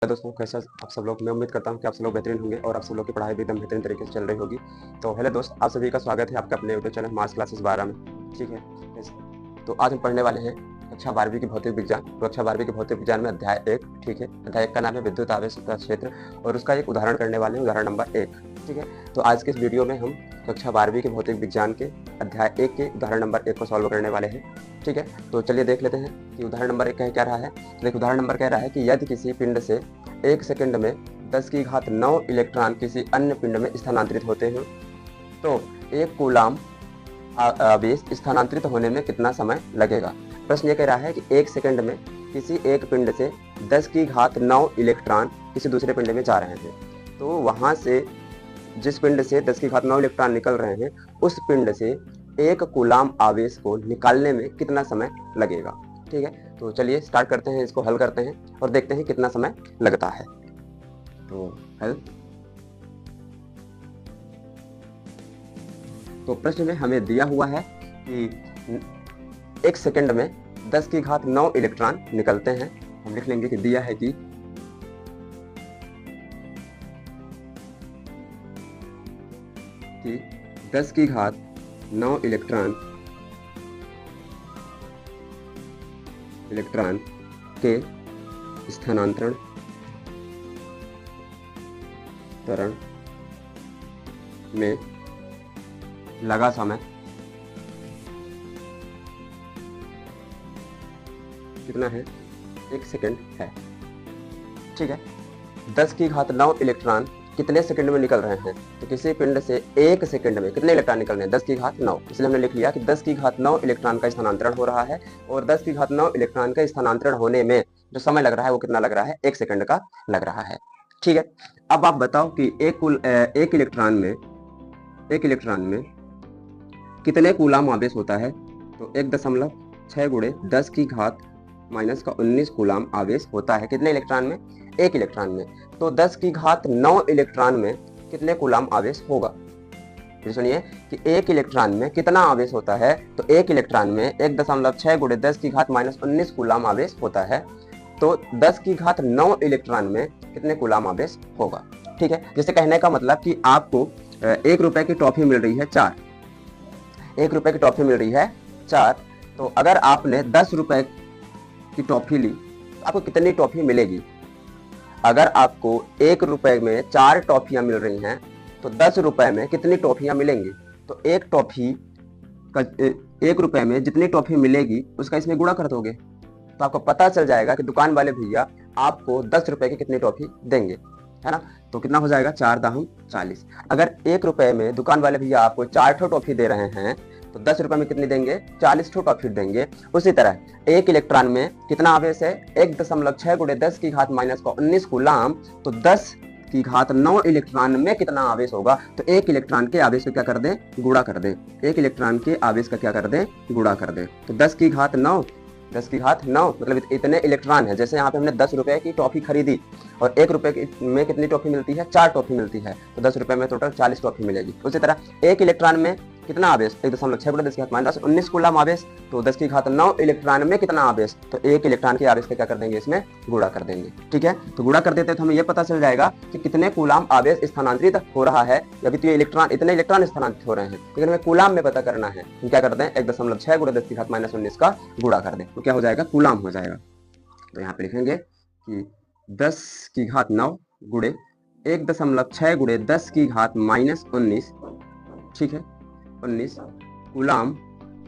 दोस्तों, कैसे आप सब लोग। मैं उम्मीद करता हूँ कि आप सब लोग बेहतरीन होंगे और आप सब लोग की पढ़ाई भी एकदम बेहतरीन तरीके से चल रही होगी। तो हेलो दोस्त, आप सभी का स्वागत है आपके अपने यूट्यूब चैनल मार्क्स क्लासेस 12 में। ठीक है, तो आज हम पढ़ने वाले हैं कक्षा 12वीं की भौतिक विज्ञान। तो कक्षा 12वीं के भौतिक विज्ञान में अध्याय 1। ठीक है, अध्याय 1 का नाम है विद्युत आवेश का क्षेत्र और उसका एक उदाहरण करने वाले हैं, उदाहरण नंबर 1। ठीक है, तो आज के इस वीडियो में हम कक्षा 12वीं के भौतिक विज्ञान के अध्याय 1 के उदाहरण नंबर 1 को सॉल्व करने वाले हैं। ठीक है, तो चलिए देख लेते हैं कि उदाहरण नंबर 1 कह क्या रहा है। तो एक उदाहरण नंबर कह रहा है कि यदि किसी पिंड से 1 सेकंड में 10⁹ इलेक्ट्रॉन किसी अन्य पिंड में स्थानांतरित होते हैं तो 1 कूलाम आवेश स्थानांतरित होने में कितना समय लगेगा। प्रश्न ये कह रहा है कि 1 सेकंड में किसी एक पिंड से 10⁹ इलेक्ट्रॉन किसी दूसरे पिंड में जा रहे हैं, तो वहां से जिस पिंड से 10⁹ इलेक्ट्रॉन निकल रहे हैं उस पिंड से 1 कूलाम आवेश को निकालने में कितना समय लगेगा। ठीक है, तो चलिए स्टार्ट करते हैं, इसको हल करते हैं और देखते हैं कितना समय लगता है। तो हल, तो प्रश्न में हमें दिया हुआ है कि 1 सेकंड में 10⁹ इलेक्ट्रॉन निकलते हैं। हम लिख लेंगे कि दिया है कि 10⁹ इलेक्ट्रॉन के स्थानांतरण में लगा समय कितना है, 1 सेकंड है। ठीक है, 10⁹ इलेक्ट्रॉन कितने सेकंड में निकल रहे हैं, तो किसी पिंड से 1 सेकंड में कितने इलेक्ट्रॉन निकल रहे हैं, 10⁹ इसलिए हमने लिख लिया कि 10⁹ इलेक्ट्रॉन का स्थानांतरण हो रहा है और 10⁹ इलेक्ट्रॉन का स्थानांतरण होने में जो समय लग रहा है वो कितना लग रहा है, 1 सेकंड का लग रहा है। ठीक है, अब आप बताओ कि एक इलेक्ट्रॉन में कितने कूलाम आवेश होता है, तो 1.6 × 10⁻⁻19 कूलाम आवेश होता है कितने इलेक्ट्रॉन में, एक इलेक्ट्रॉन में। तो 10⁹ इलेक्ट्रॉन में कितने कूलाम आवेश होगा। फिर सुनिए कि एक इलेक्ट्रॉन में कितना आवेश होता है, तो एक इलेक्ट्रॉन में 1.6 × 10⁻⁻19 कूलाम आवेश होता है। तो 10⁹ इलेक्ट्रॉन में कितने कूलाम आवेश होगा। ठीक है, जैसे कहने का मतलब कि आपको 1 रुपए की टॉफी मिल रही है 4, 1 रुपए की टॉफी मिल रही है 4, तो अगर आपने 10 रुपए की टॉफी ली तो आपको कितनी टॉफी मिलेगी। अगर आपको 1 रुपए में 4 टॉफियां मिल रही हैं तो 10 रुपए में कितनी टॉफियां मिलेंगी, तो एक टॉफी का 1 रुपए में जितनी टॉफी मिलेगी उसका इसमें गुणा कर दोगे तो आपको पता चल जाएगा कि दुकान वाले भैया आपको 10 रुपए की कितनी टॉफी देंगे, है ना। तो कितना हो जाएगा, 4 दाहम 40। अगर 1 रुपए में दुकान वाले भैया आपको 4 टॉफी दे रहे हैं तो 10 रुपए में कितनी देंगे, 40 टॉफी देंगे। उसी तरह एक इलेक्ट्रॉन में कितना आवेश है, 1.6 × 10⁻⁻19 कूलाम, तो 10⁹ इलेक्ट्रॉन में कितना आवेश होगा, तो एक इलेक्ट्रॉन के आवेश को क्या कर दें, गुणा कर दें। एक इलेक्ट्रॉन के आवेश का क्या कर दें, गुणा कर दें। तो 10⁹ मतलब इतने इलेक्ट्रॉन है। जैसे यहाँ पे हमने 10 रुपए की टॉफी खरीदी और 1 रुपए में कितनी टॉफी मिलती है, 4 टॉफी मिलती है, तो 10 रुपए में टोटल 40 टॉफी मिलेगी। उसी तरह एक इलेक्ट्रॉन में कितना आवेश, 1.6 × 10⁻⁻19 कूलाम आवेश, तो 10⁹ इलेक्ट्रॉन में कितना आवेश, तो एक इलेक्ट्रॉन के आवेश का क्या कर देंगे, इसमें गुणा कर देंगे। ठीक है, तो गुणा कर देते हैं तो हमें यह पता चल जाएगा कि कितने कूलाम आवेश स्थानांतरित हो रहा है। अभी तो ये इतने इलेक्ट्रॉन स्थानांतरित हो रहे हैं, लेकिन हमें कूलाम में पता करना है। हम क्या करते हैं, 1.6 × 10⁻⁻19 का गुणा कर दें तो क्या हो जाएगा, कूलाम हो जाएगा। तो यहाँ पे लिखेंगे कि 10⁹ गुणे 1.6 × 10⁻⁻19, ठीक है, 19 कूलाम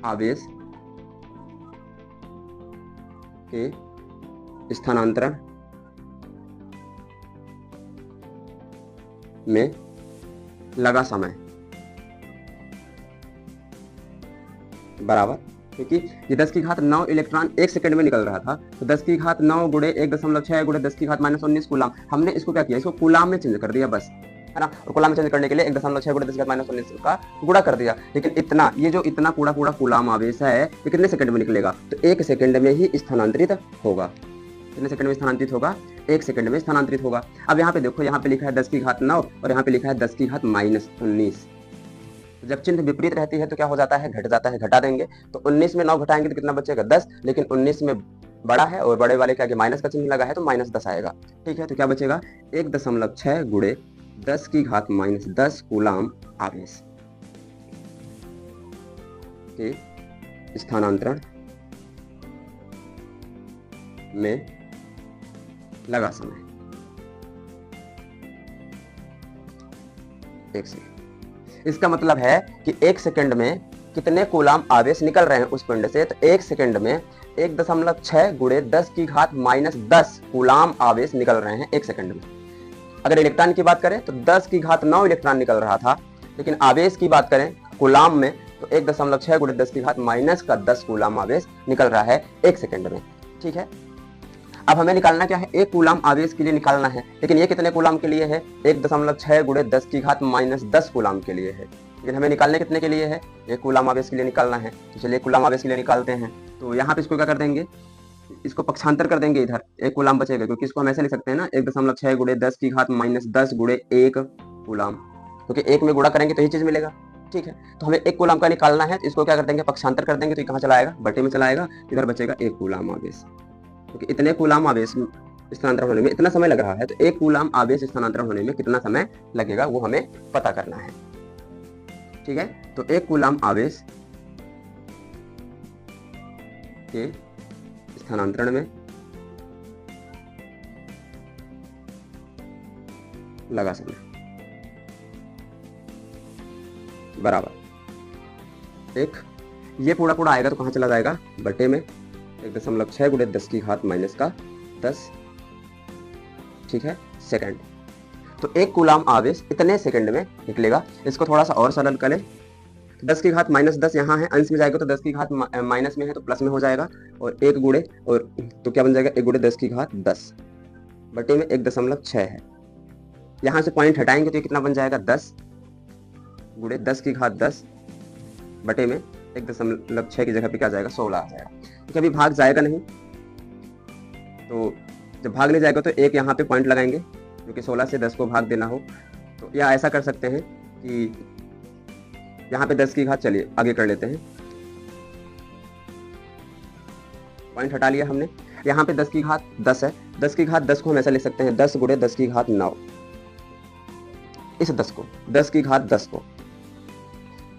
आवेश के स्थानांतरण में लगा समय बराबर, क्योंकि ये 10⁹ इलेक्ट्रॉन 1 सेकंड में निकल रहा था, तो 10⁹ गुणे 1.6 × 10⁻⁻19 कूलाम, हमने इसको क्या किया, इसको कूलाम में चेंज कर दिया बस, है ना। और कूलाम में चेंज करने के लिए 1.6 × 10⁻⁻19 का गुणा कर दिया। लेकिन इतना, ये जो इतना पूरा कूलाम आवेश है ये कितने सेकंड में निकलेगा, तो 1 सेकंड में ही स्थानांतरित होगा। कितने सेकंड में स्थानांतरित होगा, 1 सेकंड में स्थानांतरित होगा। अब यहाँ पे देखो, यहाँ पे लिखा है 10⁹ और यहाँ पे लिखा है 10⁻⁻19। जब चिन्ह विपरीत रहती है तो क्या हो जाता है, घट जाता है, घटा देंगे। तो 19 में 9 घटाएंगे तो कितना बचेगा, 10, लेकिन 19 में बड़ा है और बड़े वाले के आगे माइनस का चिन्ह लगा है तो -10 आएगा। ठीक है, तो क्या बचेगा 1.6 गुणे 10 की घात -10 कूलाम आवेश के स्थानांतरण में लगा समय 1 सेकंड। इसका मतलब है कि 1 सेकंड में कितने कूलाम आवेश निकल रहे हैं उस पिंड से, तो 1 सेकंड में 1.6 गुणे 10 की घात -10 कूलाम आवेश निकल रहे हैं 1 सेकंड में। अगर इलेक्ट्रॉन की बात करें तो 10 की घात 9 इलेक्ट्रॉन निकल रहा था, लेकिन आवेश की बात करें कूलाम में तो 1.6 गुणे 10 की घात -10 कूलाम आवेश निकल रहा है 1 सेकंड में। ठीक है, अब हमें निकालना क्या है, 1 कूलाम आवेश के लिए निकालना है, लेकिन ये कितने कूलाम के लिए है, 1.6 गुणे 10 की घात -10 कूलाम के लिए है, लेकिन हमें निकालने कितने के लिए है, 1 कूलाम आवेश के लिए निकालना है। तो चलिए कूलाम आवेश के लिए निकालते हैं। तो यहाँ पे इसको क्या कर देंगे, इसको पक्षांतर कर देंगे, इधर 1 कूलाम बचेगा, क्योंकि इसको हम ऐसे लिख सकते हैं ना 1.6 गुणे 10 की घात -10 गुणे 1 कूलाम, क्योंकि 1 में गुणा करेंगे तो ये चीज मिलेगा। ठीक है, तो हमें 1 कूलाम का निकालना है, तो इसको क्या कर देंगे, पक्षांतर कर देंगे, तो ये कहाँ चला आएगा, बटे में चला आएगा, इधर बचेगा 1 कूलाम आवेश। क्योंकि इतने कूलाम आवेश स्थानांतरण होने में इतना समय लग रहा है, तो 1 कूलाम आवेश स्थानांतरण होने में कितना समय लगेगा वो हमें पता करना है। ठीक है, तो 1 कूलाम आवेश के स्थानांतरण में लगा समय बराबर 1, ये पूरा पूरा आएगा तो कहाँ चला जाएगा, बटे में 1.6 गुणे 10 की घात -10, ठीक है, सेकंड। तो 1 कूलाम आवेश इतने सेकंड में निकलेगा। इसको थोड़ा सा और सरल करें, 10 की घात -10 यहाँ है, अंश में जाएगा तो 10 की घात माइनस में है तो प्लस में हो जाएगा, और 1 गुणे और तो क्या बन जाएगा, 1 गुणे 10 की घात 10 बटे में 1.6 है। यहाँ से पॉइंट हटाएंगे तो ये कितना बन जाएगा, 10 गुणे 10 की घात 10 बटे में 1.6 की जगह पे क्या जाएगा, 16 आ जाएगा। तो कभी भाग जाएगा नहीं, तो जब भाग नहीं जाएगा तो एक यहाँ पे पॉइंट लगाएंगे, क्योंकि 16 से 10 को भाग देना हो। तो या ऐसा कर सकते हैं कि यहाँ पे 10 की घात, चलिए आगे कर लेते हैं, पॉइंट हटा लिया हमने। यहाँ पे 10 की घात 10 है, 10 की घात 10 को हम ऐसा लिख सकते हैं 10 गुणे 10 की घात 9। इस 10 को 10 की घात 10 को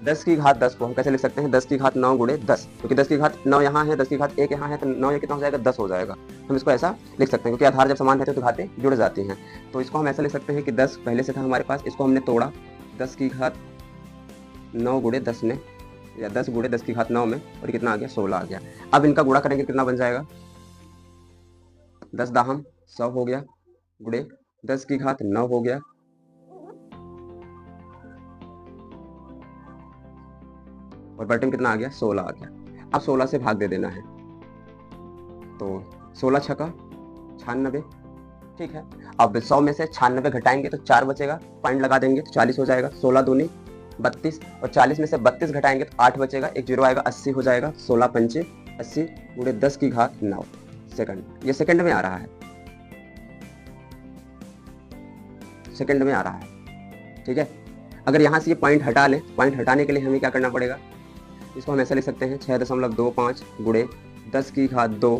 10 की घात 10 को हम कैसे लिख सकते हैं, 10 की घात 9 गुणे 10, क्योंकि 10 की घात 9 यहाँ है, 10 की घात 1 यहाँ है, तो 9 ये कितना हो जाएगा, 10 हो जाएगा। हम इसको ऐसा लिख सकते हैं, क्योंकि आधार जब समान रहते हैं तो घातें जुड़ जाती हैं। तो इसको हम ऐसा लिख सकते हैं कि 10 पहले से था हमारे पास, इसको हमने तोड़ा, 10 की घात 9 गुणे 10 में, या 10 गुणे 10 की घात 9 में, और कितना आ गया, 16 आ गया। अब इनका गुणा करेंगे कितना बन जाएगा, 10 दाहम 100 हो गया, गुणे 10 की घात 9 हो गया, और बटे में कितना आ गया, 16 आ गया। अब 16 से भाग दे देना है, तो 16 छका 96, ठीक है। अब 100 में से 96 घटाएंगे तो 4 बचेगा, पॉइंट लगा देंगे तो 40 हो जाएगा, 16 दूनी 32, और 40 में से 32 घटाएंगे तो 8 बचेगा, एक जीरो आएगा, 80 हो जाएगा, 16 पंचे 80 गुणे 10 की घात 9 सेकंड। ये सेकंड में आ रहा है, सेकंड में आ रहा है, ठीक है। अगर यहाँ से ये पॉइंट हटा लें, पॉइंट हटाने के लिए हमें क्या करना पड़ेगा, इसको हम ऐसे लिख सकते हैं 6.25 गुणे 10 की घात 2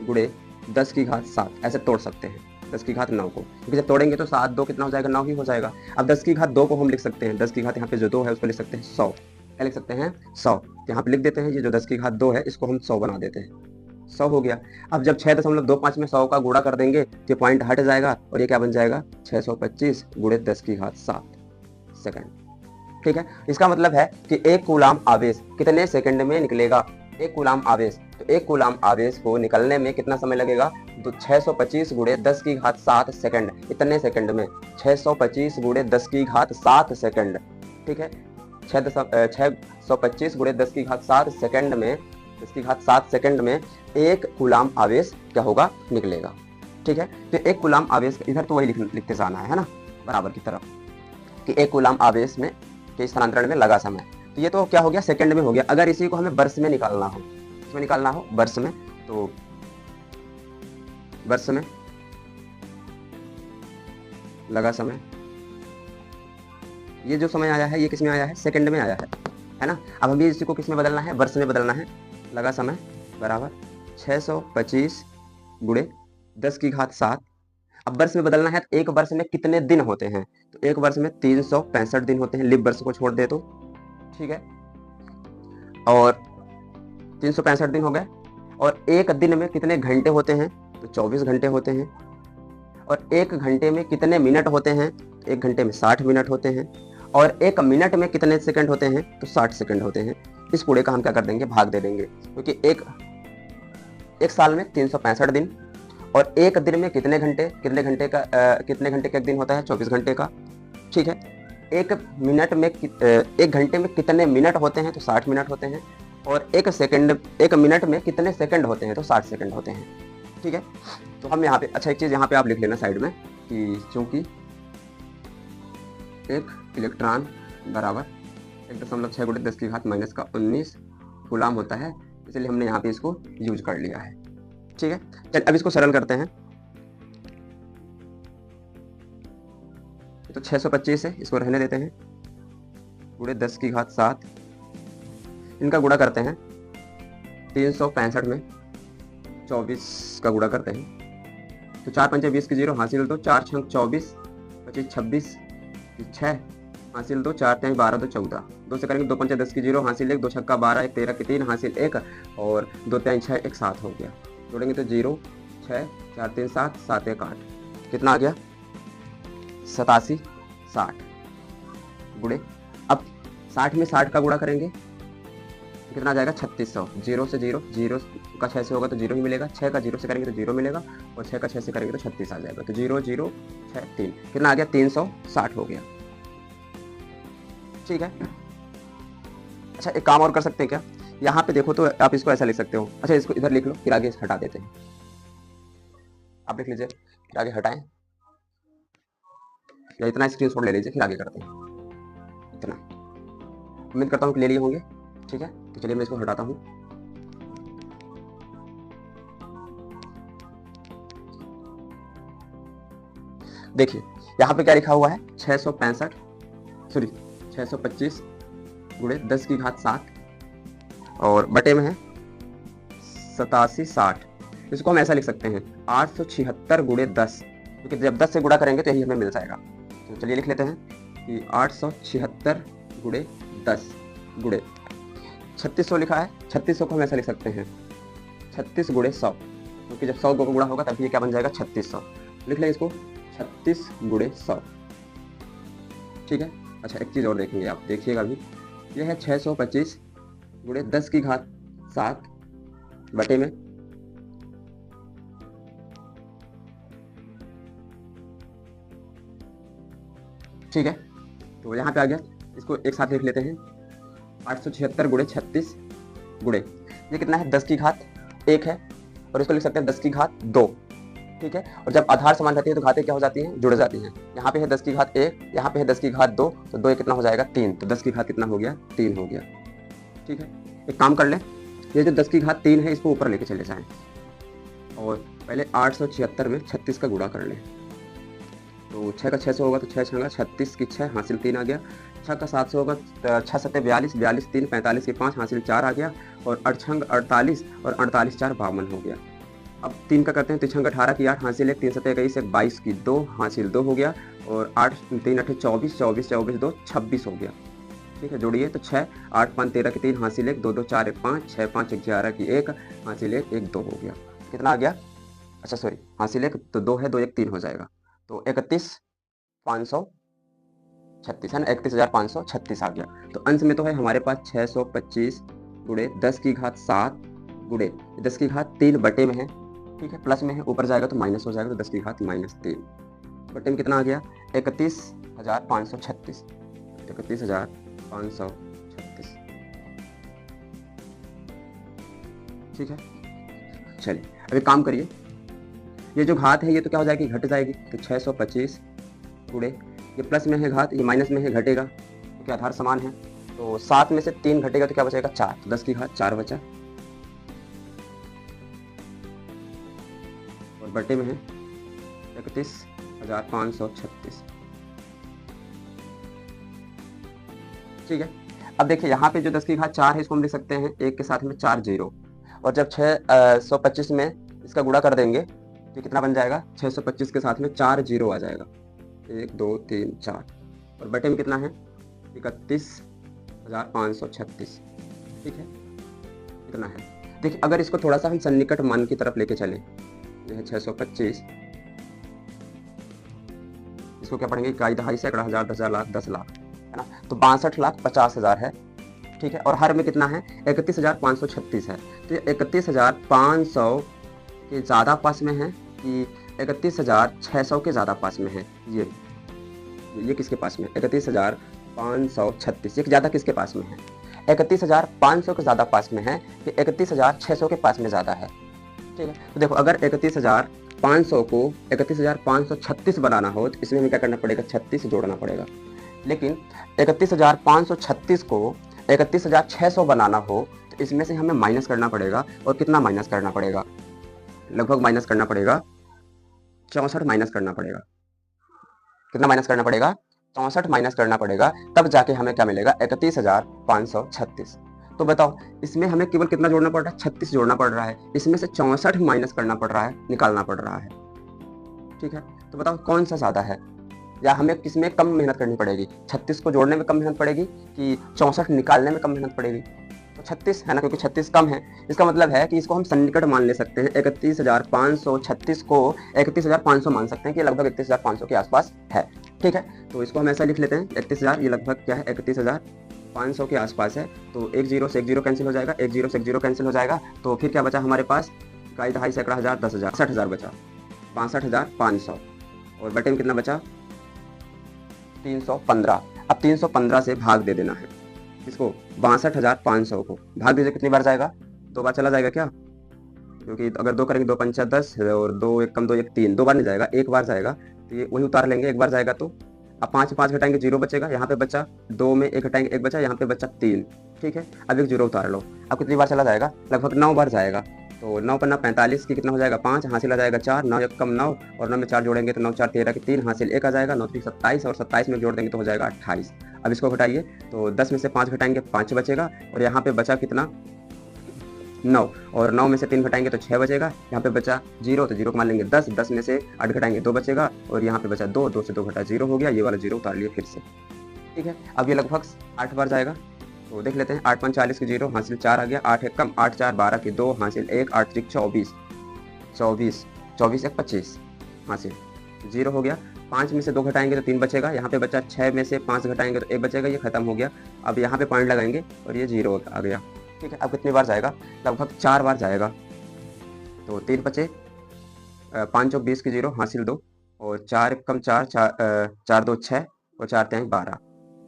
गुणे 10 की घात 7, ऐसे तोड़ सकते हैं 10 की घात 9 को, क्योंकि जब तोड़ेंगे तो 7 2 कितना हो जाएगा, 9 ही हो जाएगा। अब 10 की घात 2 को हम लिख सकते हैं, 10 की घात यहाँ पे जो 2 है उसको लिख सकते हैं 100, क्या लिख सकते हैं 100, यहाँ पे लिख देते हैं, ये जो 10 की घात 2 है इसको हम 100 बना देते हैं, 100 हो गया। अब जब 6.25 में 100 का गुणा कर देंगे तो पॉइंट हट जाएगा, और ये क्या बन जाएगा, 625 गुणे 10 की घात 7 सेकंड, ठीक है। इसका मतलब है कि 1 कूलाम आवेश कितने सेकंड में निकलेगा, 1 कूलाम आवेश, तो 1 कूलाम आवेश को निकलने में कितना समय लगेगा, तो 625 गुणे 10 की घात 7 सेकंड, इतने सेकंड में 625 गुणे 10 की घात 7 सेकंड, ठीक है। 625 गुणे 10 की घात 7 सेकंड में, 10 की घात 7 सेकंड में 1 कूलाम आवेश क्या होगा, निकलेगा, ठीक है। तो 1 कूलाम आवेश, इधर तो वही लिखते जाना है ना, बराबर की तरफ, कि 1 कूलाम आवेश में के स्थानांतरण में लगा समय। तो ये तो क्या हो गया, सेकंड में हो गया। अगर इसी को हमें वर्ष में निकालना हो, इसमें निकालना हो वर्ष में, तो वर्ष में लगा समय, ये जो समय आया है ये किस में आया है, सेकंड में आया है ना। अब हमें इसी को किस में बदलना है, वर्ष में बदलना है, लगा समय बराबर 625 गुणे 10 की घात 7। अब वर्ष में बदलना है तो एक वर्ष में कितने दिन होते हैं, तो एक वर्ष में 365 दिन होते हैं, लीप वर्ष को छोड़ दे तो, ठीक है। और 365 दिन हो गए। और एक दिन में कितने घंटे होते हैं, तो 24 घंटे होते हैं। और एक घंटे में कितने मिनट होते हैं, तो एक घंटे में 60 मिनट होते हैं। और एक मिनट में कितने सेकंड होते हैं, तो 60 सेकंड होते हैं। इस पूरे का हम क्या कर देंगे, भाग दे देंगे, क्योंकि एक साल में 365 दिन, और एक दिन में कितने घंटे का एक दिन होता है, 24 घंटे का, ठीक है। एक घंटे में कितने मिनट होते हैं, तो 60 मिनट होते हैं। और एक मिनट में कितने सेकंड होते हैं, तो 60 सेकंड होते हैं, ठीक है। तो हम यहाँ पे, अच्छा एक चीज़ यहाँ पे आप लिख लेना साइड में कि चूंकि एक इलेक्ट्रॉन बराबर 1.6 × 10 की घात -19 कूलाम होता है, इसलिए हमने यहाँ पे इसको यूज कर लिया है, ठीक है। चलिए अब इसको सरल करते हैं। तो 625 है, इसको रहने देते हैं, गुणे 10 की घात 7, इनका गुणा करते हैं 365 में 24 का गुणा करते हैं, तो 4 पंचे 20 की 0 हासिल 2, 4 छंग 24, 25 26 6 हासिल 2, 4 3 12 2 14, 2 से करेंगे 2 पंचे 10 की 0 हासिल 1, 2 छक्का 12, 1 13 की 3 हासिल 1, और 2 3 6 1 7 हो गया। जोड़ेंगे तो 0 6 4 3 7 7 1 8, कितना आ गया 87 60 गुणे, अब 60 में 60 का गुणा करेंगे कितना आ जाएगा 3600। 0 से 0, 0 का 6 से होगा तो 0 ही मिलेगा, 6 का 0 से करेंगे तो 0 मिलेगा, और 6 का 6 से करेंगे तो 36 आ जाएगा। तो 0 0 6 3, कितना आ गया 360 हो गया, ठीक है। अच्छा एक काम और कर सकते हैं क्या, यहाँ पे देखो तो आप इसको ऐसा लिख सकते हो, अच्छा इसको इधर लिख लो, फिर आगे हटा देते हैं। आप लिख लीजिए, फिर आगे हटाएं, या इतना स्क्रीनशॉट ले लीजिए, फिर आगे करते हैं। इतना उम्मीद करता हूँ कि ले लिए होंगे, ठीक है। तो चलिए मैं इसको हटाता हूँ। देखिए यहाँ पे क्या लिखा हुआ है, 625 गुणे 10 की घात 7, और बटे में है 87 60। इसको हम ऐसा लिख सकते हैं 876 गुणे 10, क्योंकि जब 10 से गुणा करेंगे तो यही हमें मिल जाएगा। तो चलिए लिख लेते हैं कि 876 गुणे 10 गुणे 3600 लिखा है, 3600 को हम ऐसा लिख सकते हैं 36 गुणे 100, क्योंकि जब 100 को गुणा होगा तब ये क्या बन जाएगा 3600। लिख लेंगे इसको 36 गुणे 100, ठीक है। अच्छा एक चीज़ और देखेंगे आप, देखिएगा अभी, यह है 625 गुणे 10 की घात 7 बटे में ठीक है। तो यहाँ पे आ गया, इसको एक साथ लिख लेते हैं 876 गुणे 36 गुणे, ये कितना है 10 की घात 1 है, और इसको लिख सकते हैं 10 की घात 2, ठीक है। और जब आधार समान रहती है तो घातें क्या हो जाती हैं, जुड़ जाती हैं। यहाँ पे है 10 की घात 1, यहाँ पे है 10 की घात 2, तो 2 कितना हो जाएगा 3, तो 10 की घात कितना हो गया 3 हो गया, ठीक है। एक काम कर लें, ये जो 10 की घात 3 है इसको ऊपर लेके चले जाएं, और पहले 876 में 36 का गुणा कर लें, तो 6 का 6 से होगा तो 6 छंगा 36 की 6 हासिल 3 आ गया, 6 का 7 से होगा 6 7 42, 42 3 45 की 5 हासिल 4 आ गया, और 8 छंग 48 और 48 4 52 हो गया। अब 3 का करते हैं, 3 छंग 18 की 8 हासिल 1, 3 7 21 22 की 2 हासिल 2 हो गया, और 8 3 8 24 24 24 2 26 हो गया, ठीक है। जोड़िए तो 6 8 5 13 की 3 हासिल 1 2 2 4 1 5 6 5 11 की 1 हासिल 1 1 2 हो गया, कितना आ गया, अच्छा सॉरी हासिल 1 तो 2 है 2 1 3 हो जाएगा, तो 31,536 है ना, 31,536 आ गया। तो अंश में तो है हमारे पास 625 गुणे 10 की घात 7 गुणे 10 की घात 3 बटे में है, ठीक है, प्लस में है, ऊपर जाएगा तो माइनस हो जाएगा, तो 10 की घात -3 बटे में कितना आ गया 31,536, 31,536, ठीक है। चलिए अभी काम करिए, ये जो घात है ये तो क्या हो जाएगी, घट जाएगी, तो 625 गुणे ये प्लस में है घात, ये माइनस में है, घटेगा क्योंकि आधार समान है, तो 7 में से 3 घटेगा तो क्या बचेगा 4, तो 10 की घात 4 बचा, और बटे में है 31,536, ठीक है। अब देखिए यहाँ पे जो 10 की घात 4 है इसको हम लिख सकते हैं 1 के साथ में 4 0, और जब 625 में इसका गुणा कर देंगे तो कितना बन जाएगा, 625 के साथ में 4 जीरो आ जाएगा, 1 2 3 4, और बटे में कितना है 31,536, ठीक है, इतना है। देखिए अगर इसको थोड़ा सा हम सन्निकट मान की तरफ लेके चले, यह है 625, इसको क्या पढ़ेंगे, इकाई दहाई सैकड़ा हजार 10,000 लाख 10 लाख है ना, तो 62,50,000 है, ठीक है, और हर में कितना है 31,536 है, तो 31,500 के ज़्यादा पास में है कि 31,600 के ज़्यादा पास में है, ये किसके पास में, 31,536, ये ज़्यादा किसके पास में है, 31,500 के ज़्यादा पास में है कि 31,600 के पास में ज़्यादा है, ठीक है। तो देखो अगर 31,500 को 31,536 बनाना हो तो इसमें हमें क्या करना पड़ेगा, 36 जोड़ना पड़ेगा, लेकिन 31,536 को 31,600 बनाना हो तो इसमें से हमें माइनस करना पड़ेगा, और कितना माइनस करना पड़ेगा, लगभग माइनस करना पड़ेगा 64 माइनस करना पड़ेगा, कितना माइनस करना पड़ेगा, 64 माइनस करना पड़ेगा, तब जाके हमें क्या मिलेगा 31,536। तो बताओ इसमें हमें केवल कितना जोड़ना पड़ रहा है, 36 जोड़ना पड़ रहा है, इसमें से 64 माइनस करना पड़ रहा है, निकालना पड़ रहा है, ठीक है। तो बताओ कौन सा ज़्यादा है, या हमें किसमें कम मेहनत करनी पड़ेगी, 36 को जोड़ने में कम मेहनत पड़ेगी कि 64 निकालने में कम मेहनत पड़ेगी, तो 36 है ना, क्योंकि 36 कम है। इसका मतलब है कि इसको हम सन्निकट मान ले सकते हैं, 31,536 को 31,500 मान सकते हैं कि लगभग 31,500 के आसपास है, ठीक है। तो इसको हम ऐसा लिख लेते हैं 31,000, ये लगभग क्या है 31,500 के आसपास है, तो 1 जीरो से 1 जीरो कैंसिल हो जाएगा, 1 जीरो से 1 जीरो कैंसिल हो जाएगा, तो फिर क्या बचा हमारे पास, इकाई दहाई सैकड़ा हजार 10,000, 62,000 बचा, 62,500, और बटे में कितना बचा 315। अब 315 से भाग दे देना है, इसको 62,500 को भाग दीजिए, कितनी बार जाएगा, 2 बार चला जाएगा क्या, क्योंकि अगर 2 करेंगे 2 पंचा 10 और 2 1 कम 2 1 3, 2 बार नहीं जाएगा, 1 बार जाएगा, तो ये वही उतार लेंगे, 1 बार जाएगा तो अब 5 5 घटाएंगे 0 बचेगा, यहाँ पे बचा 2 में 1 घटाएंगे 1 बचा, यहाँ पे बचा 3, ठीक है। अब 1 जीरो उतार लो, अब कितनी बार चला जाएगा, लगभग 9 बार जाएगा, तो 9 पन्ना 45 की कितना हो जाएगा 5, हासिल आ जाएगा 4, 9 1 कम 9, और 9 में 4 जोड़ेंगे तो 9 4 13 की 3, हासिल 1 आ जाएगा, 9 3 27, और 27 में जोड़ देंगे तो हो जाएगा 28। अब इसको घटाइए, तो 10 में से 5 घटाएंगे 5 बचेगा, और यहाँ पे बचा कितना 9, और 9 में से 3 घटाएंगे तो 6 बचेगा, यहाँ पे बचा 0 तो 0 को मान लेंगे 10, 10 में से 8 घटाएंगे 2 बचेगा, और यहाँ पे बचा 2, 2 से 2 घटा 0 हो गया, ये वाला 0 उतार लिए फिर से, ठीक है। अब ये लगभग 8 बार जाएगा, तो देख लेते हैं, 8 5 40 की 0, हासिल 4 आ गया, 8 1 कम 8 4 12 की 2, हासिल 1, 8 3 24, 24 24 1 25, हासिल 0 हो गया। 5 में से 2 घटाएंगे तो 3 बचेगा, यहाँ पे बचा 6 में से 5 घटाएंगे तो 1 बचेगा, ये खत्म हो गया। अब यहाँ पे पॉइंट लगाएंगे और ये 0 आ गया, ठीक है। अब कितनी बार जाएगा, लगभग 4 बार जाएगा, तो 3 बचे, 5 चौक 20 की 0, हासिल 2, और 4 कम 4 4 2 6, और 4 3 12,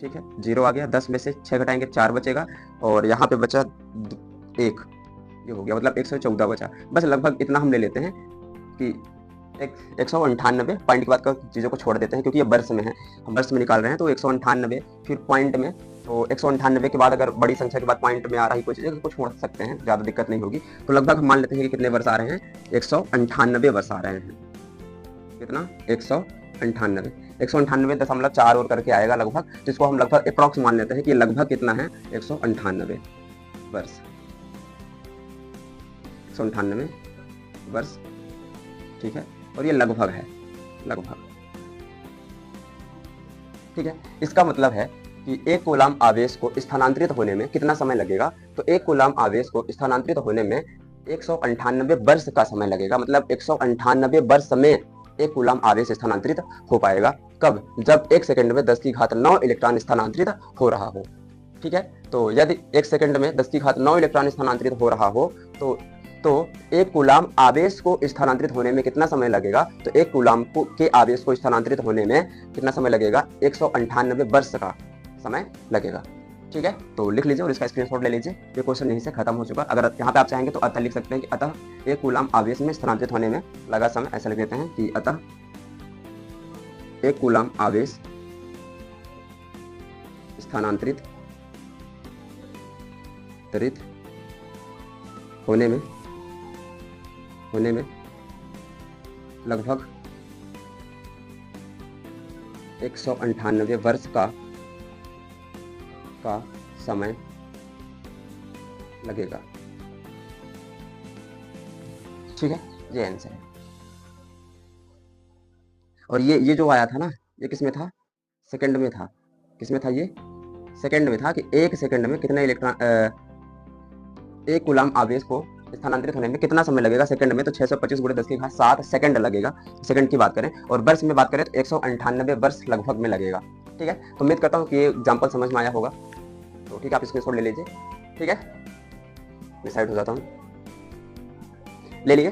ठीक है, 0 आ गया। 10 में से 6 घटाएंगे 4 बचेगा, और यहाँ पे बचा 1, ये हो गया, मतलब 114 बचा। बस लगभग इतना हम ले लेते हैं कि 198 पॉइंट के बाद का चीज़ों को छोड़ देते हैं, क्योंकि ये वर्ष में है, हम वर्ष में निकाल रहे हैं, तो 198 फिर पॉइंट में, तो 198 के बाद अगर बड़ी संख्या के बाद पॉइंट में आ रही कोई चीज़ तो छोड़ सकते हैं, ज़्यादा दिक्कत नहीं होगी। तो लगभग हम मान लेते हैं कि कितने वर्ष आ रहे हैं, 198 वर्ष आ रहे हैं। कितना, 198 और करके आएगा लगभग, तो इसको हम लगभग अप्रॉक्स मान लेते हैं कि लगभग कितना है, 198 वर्ष, 198 वर्ष, ठीक है। और ये लगभग है, लगभग, ठीक है। इसका मतलब है कि एक कूलाम आवेश को स्थानांतरित होने में कितना समय लगेगा, तो एक कूलाम आवेश को स्थानांतरित होने में 198 वर्ष का समय लगेगा, मतलब 198 वर्ष में एक कूलाम आवेश स्थानांतरित हो पाएगा। कब, जब 1 सेकंड में 10 की घात 9 इलेक्ट्रॉन स्थानांतरित हो रहा हो, ठीक है। तो यदि 1 सेकंड में 10 की घात 9 इलेक्ट्रॉन स्थानांतरित हो रहा हो तो एक कूलाम आवेश को स्थानांतरित होने में कितना समय लगेगा, तो एक कूलाम के आवेश को स्थानांतरित होने में कितना समय लगेगा, 198 वर्ष का समय लगेगा, ठीक है। तो लिख लीजिए और इसका स्क्रीनशॉट ले लीजिए, ये क्वेश्चन यहीं से खत्म हो चुका। अगर यहाँ पे आप चाहेंगे तो अतः लिख सकते हैं कि अतः एक कूलाम आवेश में स्थानांतरित होने में लगा समय, ऐसा लिख देते हैं कि अतः एक कूलाम आवेश स्थानांतरित होने में लगभग 198 वर्ष का समय लगेगा, ठीक है, ये आंसर है। और ये जो आया था ना, ये किस में था? सेकंड में था। किस में था ये? सेकंड में था कि 1 सेकंड में कितने इलेक्ट्रॉन 1 कूलम आवेश को स्थानांतरित होने में कितना समय लगेगा सेकंड में? तो 625 × 10⁻7 सेकंड लगेगा, सेकंड की बात करें। और वर्ष में बात करें तो 198 वर्ष लगभग में लगेगा। ठीक है, तो उम्मीद करता हूँ कि ये एग्जाम्पल समझ में आया होगा। तो ठीक है, आप स्क्रीनशॉट ले लीजिए। ठीक है, मैं साइड हो जाता हूँ। ले लिए?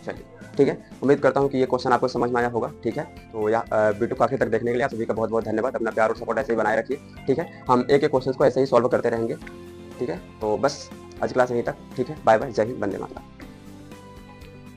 चलिए, ठीक है, उम्मीद करता हूँ कि ये क्वेश्चन आपको समझ में आया होगा। ठीक है, तो वीडियो को आखिर तक देखने के लिए आप सभी का बहुत बहुत धन्यवाद। अपना प्यार और सपोर्ट ऐसे ही बनाए रखिए। ठीक है, हम एक एक क्वेश्चन को ऐसे ही सॉल्व करते रहेंगे। ठीक है, तो बस आज क्लास यहीं तक। ठीक है, बाय बाय, जय हिंद, वंदे मातरम।